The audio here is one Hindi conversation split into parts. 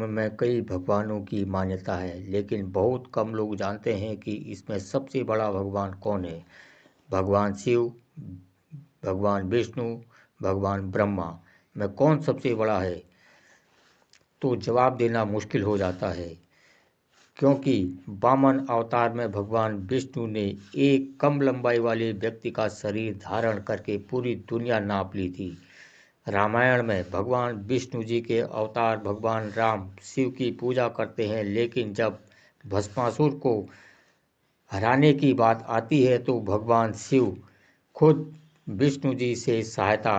धर्म में कई भगवानों की मान्यता है, लेकिन बहुत कम लोग जानते हैं कि इसमें सबसे बड़ा भगवान कौन है। भगवान शिव, भगवान विष्णु, भगवान ब्रह्मा में कौन सबसे बड़ा है? तो जवाब देना मुश्किल हो जाता है, क्योंकि वामन अवतार में भगवान विष्णु ने एक कम लंबाई वाले व्यक्ति का शरीर धारण करके पूरी दुनिया नाप ली थी। रामायण में भगवान विष्णु जी के अवतार भगवान राम शिव की पूजा करते हैं, लेकिन जब भस्मासुर को हराने की बात आती है तो भगवान शिव खुद विष्णु जी से सहायता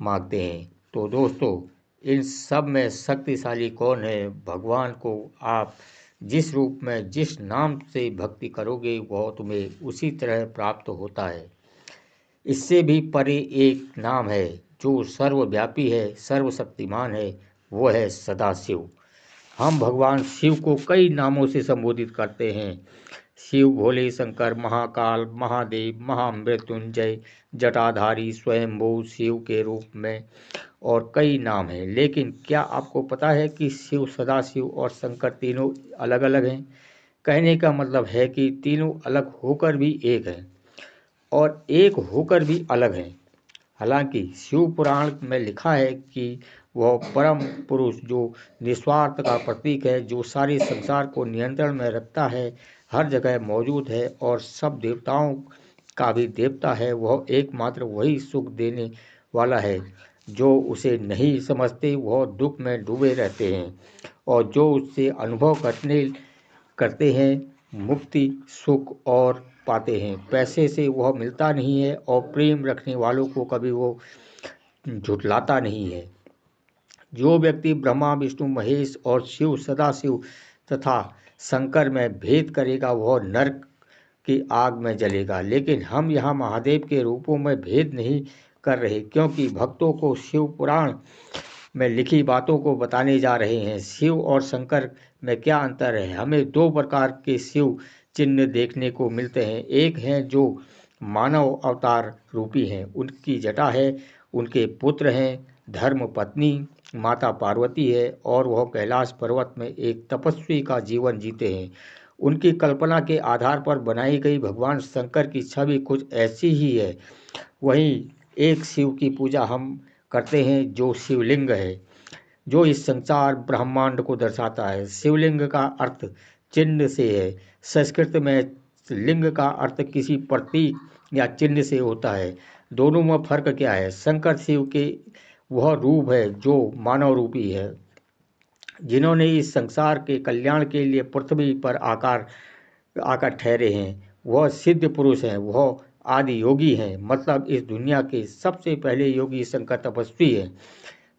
मांगते हैं। तो दोस्तों, इन सब में शक्तिशाली कौन है? भगवान को आप जिस रूप में जिस नाम से भक्ति करोगे वह तुम्हें उसी तरह प्राप्त होता है। इससे भी परे एक नाम है जो सर्वव्यापी है, सर्वशक्तिमान है, वो है सदाशिव। हम भगवान शिव को कई नामों से संबोधित करते हैं। शिव भोले शंकर, महाकाल, महादेव, महामृत्युंजय, जटाधारी, स्वयंभू शिव के रूप में और कई नाम हैं। लेकिन क्या आपको पता है कि शिव, सदाशिव और शंकर तीनों अलग अलग हैं? कहने का मतलब है कि तीनों अलग होकर भी एक हैं और एक होकर भी अलग हैं। हालांकि शिव पुराण में लिखा है कि वह परम पुरुष जो निस्वार्थ का प्रतीक है, जो सारे संसार को नियंत्रण में रखता है, हर जगह मौजूद है और सब देवताओं का भी देवता है। वह एकमात्र वही सुख देने वाला है। जो उसे नहीं समझते वह दुख में डूबे रहते हैं और जो उससे अनुभव करते हैं मुक्ति, सुख और पाते हैं। पैसे से वह मिलता नहीं है और प्रेम रखने वालों को कभी वो झुठलाता नहीं है। जो व्यक्ति ब्रह्मा, विष्णु, महेश और शिव, सदाशिव तथा शंकर में भेद करेगा वह नरक की आग में जलेगा। लेकिन हम यहाँ महादेव के रूपों में भेद नहीं कर रहे, क्योंकि भक्तों को शिव पुराण में लिखी बातों को बताने जा रहे हैं। शिव और शंकर में क्या अंतर है? हमें दो प्रकार के शिव चिन्ह देखने को मिलते हैं। एक हैं जो मानव अवतार रूपी हैं, उनकी जटा है, उनके पुत्र हैं, धर्म पत्नी माता पार्वती है और वह कैलाश पर्वत में एक तपस्वी का जीवन जीते हैं। उनकी कल्पना के आधार पर बनाई गई भगवान शंकर की छवि कुछ ऐसी ही है। वहीं एक शिव की पूजा हम करते हैं जो शिवलिंग है, जो इस संसार ब्रह्मांड को दर्शाता है। शिवलिंग का अर्थ चिन्ह से है। संस्कृत में लिंग का अर्थ किसी प्रतीक या चिन्ह से होता है। दोनों में फर्क क्या है? शंकर शिव के वह रूप है जो मानव रूपी है, जिन्होंने इस संसार के कल्याण के लिए पृथ्वी पर आकर ठहरे हैं। वह सिद्ध पुरुष हैं, वह आदि योगी हैं, मतलब इस दुनिया के सबसे पहले योगी शंकर तपस्वी हैं।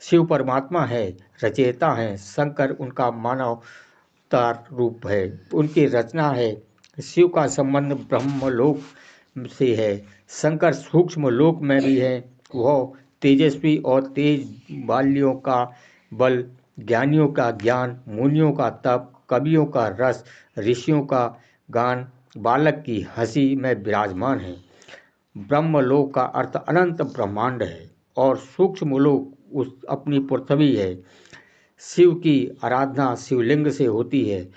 शिव परमात्मा है, रचयिता हैं, शंकर उनका मानवतार रूप है, उनकी रचना है। शिव का संबंध ब्रह्मलोक से है, शंकर सूक्ष्म लोक में भी है। वह तेजस्वी और तेज बालियों का बल, ज्ञानियों का ज्ञान, मुनियों का तप, कवियों का रस, ऋषियों का गान, बालक की हंसी में विराजमान है। ब्रह्मलोक का अर्थ अनंत ब्रह्मांड है और सूक्ष्म लोक उस अपनी पृथ्वी है। शिव की आराधना शिवलिंग से होती है।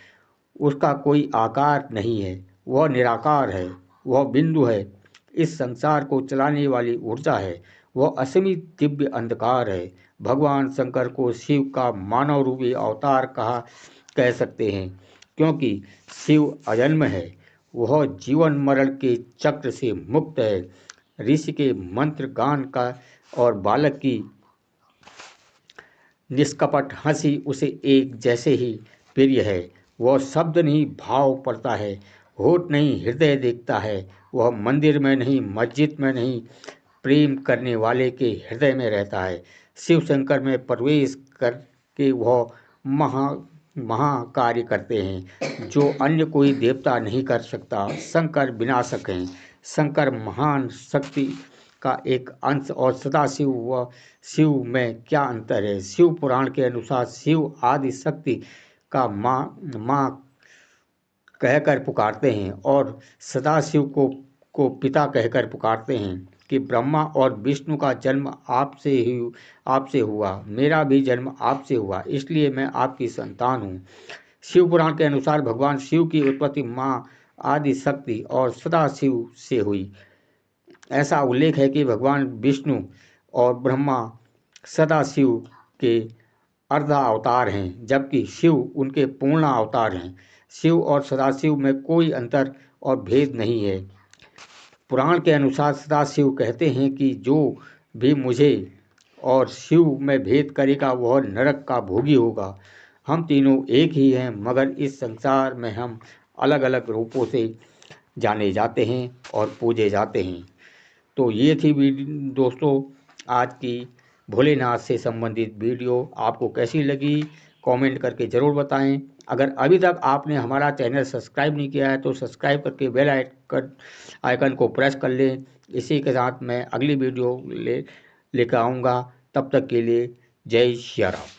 उसका कोई आकार नहीं है, वह निराकार है, वह बिंदु है, इस संसार को चलाने वाली ऊर्जा है, वह असीमित दिव्य अंधकार है। भगवान शंकर को शिव का मानव रूपी अवतार कह सकते हैं, क्योंकि शिव अजन्म है, वह जीवन मरण के चक्र से मुक्त है। ऋषि के मंत्र गान का और बालक की निष्कपट हंसी उसे एक जैसे ही प्रिय है। वह शब्द नहीं भाव पड़ता है, होठ नहीं हृदय देखता है। वह मंदिर में नहीं, मस्जिद में नहीं, प्रेम करने वाले के हृदय में रहता है। शिव शंकर में प्रवेश करके वह महाकार्य करते हैं जो अन्य कोई देवता नहीं कर सकता। शंकर विनाशक हैं, शंकर महान शक्ति का एक अंश और सदाशिव व शिव में क्या अंतर है? शिव पुराण के अनुसार शिव आदि शक्ति का माँ कहकर पुकारते हैं और सदाशिव को पिता कहकर पुकारते हैं। कि ब्रह्मा और विष्णु का जन्म आपसे हुआ, मेरा भी जन्म आपसे हुआ, इसलिए मैं आपकी संतान हूँ। शिव पुराण के अनुसार भगवान शिव की उत्पत्ति माँ आदि शक्ति और सदाशिव से हुई। ऐसा उल्लेख है कि भगवान विष्णु और ब्रह्मा सदाशिव के अर्धा अवतार हैं, जबकि शिव उनके पूर्ण अवतार हैं। शिव और सदाशिव में कोई अंतर और भेद नहीं है। पुराण के अनुसार सदाशिव कहते हैं कि जो भी मुझे और शिव में भेद करेगा वह नरक का भोगी होगा। हम तीनों एक ही हैं, मगर इस संसार में हम अलग अलग रूपों से जाने जाते हैं और पूजे जाते हैं। तो ये थी दोस्तों आज की भोलेनाथ से संबंधित वीडियो। आपको कैसी लगी कमेंट करके ज़रूर बताएं। अगर अभी तक आपने हमारा चैनल सब्सक्राइब नहीं किया है तो सब्सक्राइब करके बेल आइकन को प्रेस कर लें। इसी के साथ मैं अगली वीडियो लेकर आऊँगा। तब तक के लिए जय श्री राम।